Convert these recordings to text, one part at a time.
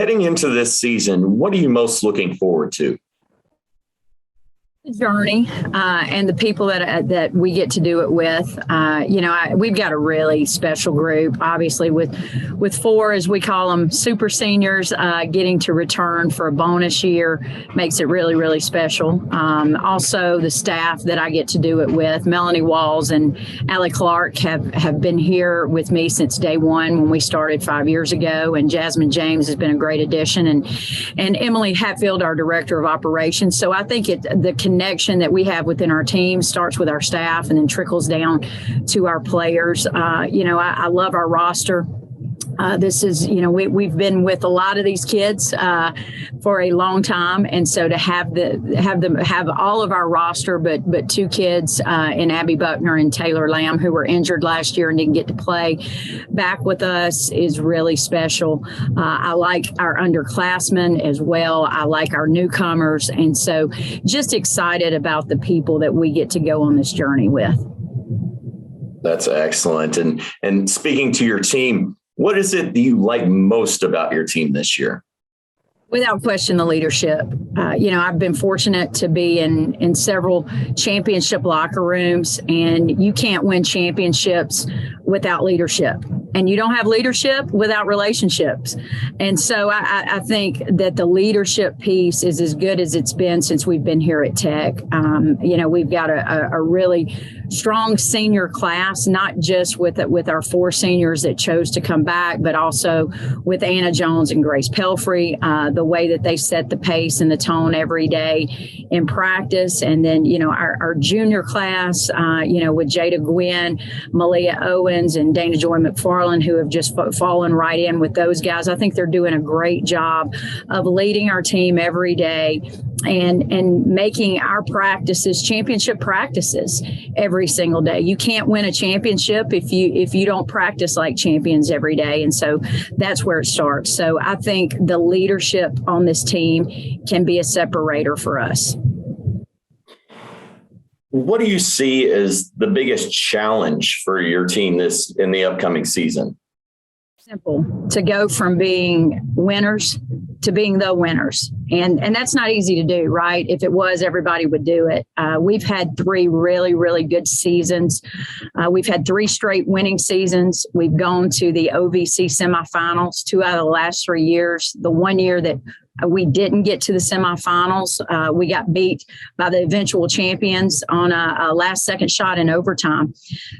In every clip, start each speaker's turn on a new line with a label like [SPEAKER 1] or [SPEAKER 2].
[SPEAKER 1] heading into this season, what are you most looking forward to?
[SPEAKER 2] The journey and the people that we get to do it with. We've got a really special group, obviously, with four, as we call them, super seniors, getting to return for a bonus year makes it really, really special. Also, the staff that I get to do it with, Melanie Walls and Allie Clark, have been here with me since day one when we started 5 years ago, and Jasmine James has been a great addition, and Emily Hatfield, our director of operations. So I think the connection that we have within our team starts with our staff and then trickles down to our players. I love our roster. This is, we've been with a lot of these kids for a long time, and so to have all of our roster, but two kids in Abby Buckner and Taylor Lamb, who were injured last year and didn't get to play, back with us is really special. I like our underclassmen as well. I like our newcomers, and so just excited about the people that we get to go on this journey with.
[SPEAKER 1] That's excellent. And speaking to your team, what is it that you like most about your team this year?
[SPEAKER 2] Without question, the leadership. I've been fortunate to be in several championship locker rooms, and you can't win championships without leadership. And you don't have leadership without relationships. And so I think that the leadership piece is as good as it's been since we've been here at Tech. We've got a really strong senior class, not just with our four seniors that chose to come back, but also with Anna Jones and Grace Pelfrey, the way that they set the pace and the tone every day in practice. And then, our junior class, with Jada Gwynn, Malia Owens, and Dana Joy McFarland, who have just fallen right in with those guys. I think they're doing a great job of leading our team every day and making our practices championship practices every single day. You can't win a championship if you don't practice like champions every day. And so that's where it starts. So I think the leadership on this team can be a separator for us.
[SPEAKER 1] What do you see as the biggest challenge for your team in the upcoming season?
[SPEAKER 2] Simple. To go from being winners to being the winners. And that's not easy to do, right? If it was, everybody would do it. We've had 3 really, really good seasons. We've had 3 straight winning seasons. We've gone to the OVC semifinals 2 out of the last 3 years. The one year that we didn't get to the semifinals, we got beat by the eventual champions on a last-second shot in overtime.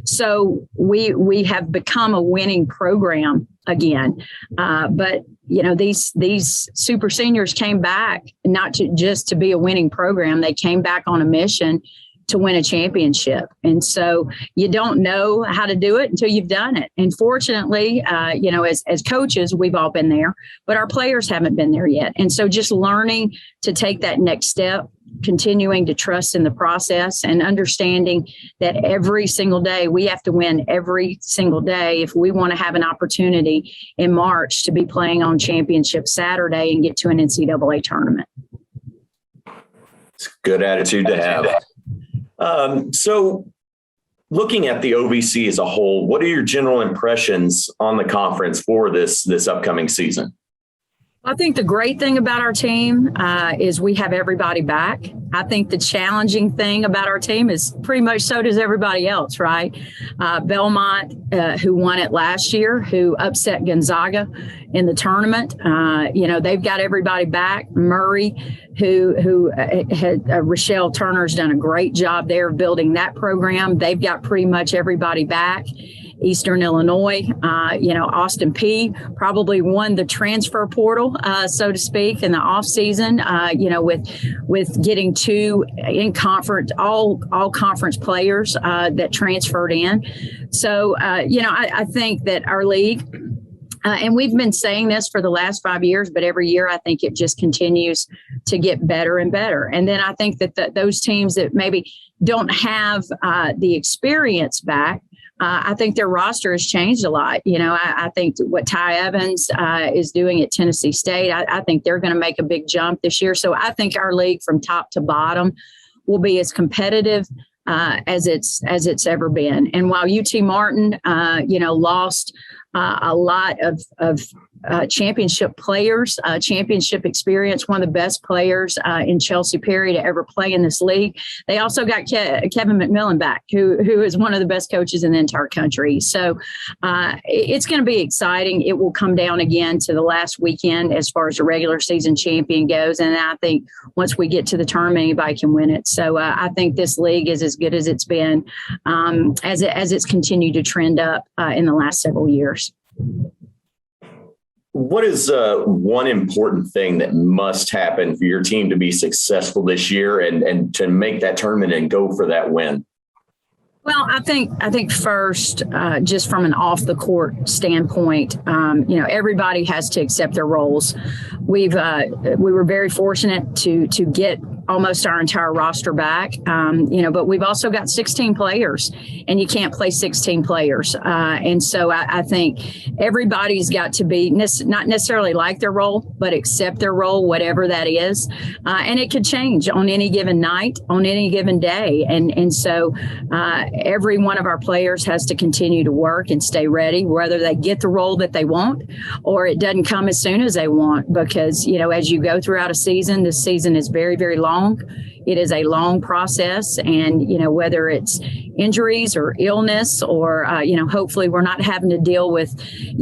[SPEAKER 2] So we have become a winning program again. But these super seniors came back not just to be a winning program. They came back on a mission to win a championship. And so you don't know how to do it until you've done it. And fortunately, as coaches, we've all been there, but our players haven't been there yet. And so just learning to take that next step, continuing to trust in the process, and understanding that every single day we have to win every single day if we want to have an opportunity in March to be playing on Championship Saturday and get to an NCAA tournament.
[SPEAKER 1] It's a good attitude to have. So looking at the OVC as a whole, what are your general impressions on the conference for this upcoming season?
[SPEAKER 2] I think the great thing about our team is we have everybody back. I think the challenging thing about our team is pretty much so does everybody else, right? Belmont, who won it last year, who upset Gonzaga in the tournament, they've got everybody back. Murray, who had Rochelle Turner's done a great job there of building that program. They've got pretty much everybody back. Eastern Illinois, Austin P probably won the transfer portal, so to speak, in the off season, with getting 2 in conference, all conference players that transferred in. So, I think that our league, and we've been saying this for the last 5 years, but every year I think it just continues to get better and better. And then I think that those teams that maybe don't have the experience back, I think their roster has changed a lot. I think what Ty Evans is doing at Tennessee State, I think they're going to make a big jump this year. So I think our league from top to bottom will be as competitive as it's ever been. And while UT Martin, lost a lot of championship players, championship experience, one of the best players in Chelsea Perry to ever play in this league. They also got Kevin McMillan back, who is one of the best coaches in the entire country. So it's going to be exciting. It will come down again to the last weekend as far as the regular season champion goes. And I think once we get to the tournament, anybody can win it. So I think this league is as good as it's been as it's continued to trend up in the last several years.
[SPEAKER 1] What is one important thing that must happen for your team to be successful this year and to make that tournament and go for that win?
[SPEAKER 2] Well, I think first, just from an off the court standpoint, everybody has to accept their roles. We were very fortunate to get almost our entire roster back, but we've also got 16 players, and you can't play 16 players. And so I think everybody's got to be not necessarily like their role, but accept their role, whatever that is. And it could change on any given night, on any given day. And so every one of our players has to continue to work and stay ready, whether they get the role that they want or it doesn't come as soon as they want, because, as you go throughout a season, this season is very, very long. It is a long process. And, whether it's injuries or illness or, hopefully we're not having to deal with,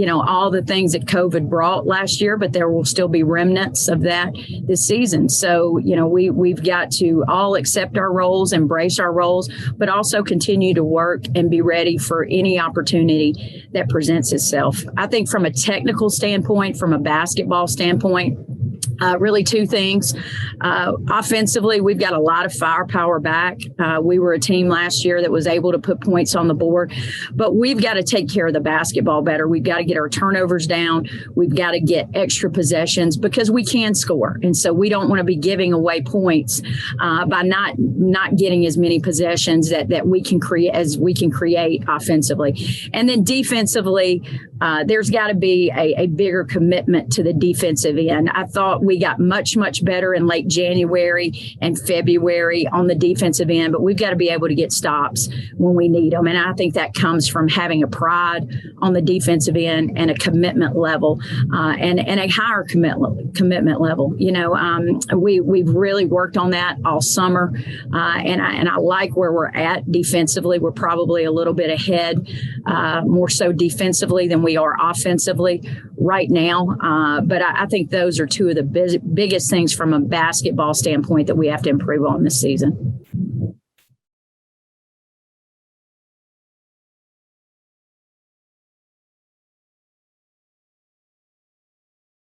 [SPEAKER 2] all the things that COVID brought last year, but there will still be remnants of that this season. So, we've got to all accept our roles, embrace our roles, but also continue to work and be ready for any opportunity that presents itself. I think from a technical standpoint, from a basketball standpoint, really two things. Offensively, we've got a lot of firepower back. We were a team last year that was able to put points on the board, but we've got to take care of the basketball better. We've got to get our turnovers down. We've got to get extra possessions because we can score. And so we don't want to be giving away points by not getting as many possessions that we can create as we can create offensively. And then defensively, there's got to be a bigger commitment to the defensive end. I thought we got much, much better in late January and February on the defensive end, but we've got to be able to get stops when we need them. And I think that comes from having a pride on the defensive end and a commitment level and a higher commitment level. We've really worked on that all summer. And I like where we're at defensively. We're probably a little bit ahead, more so defensively than we are offensively right now. But I think those are two of the biggest things from a basketball standpoint that we have to improve on this season.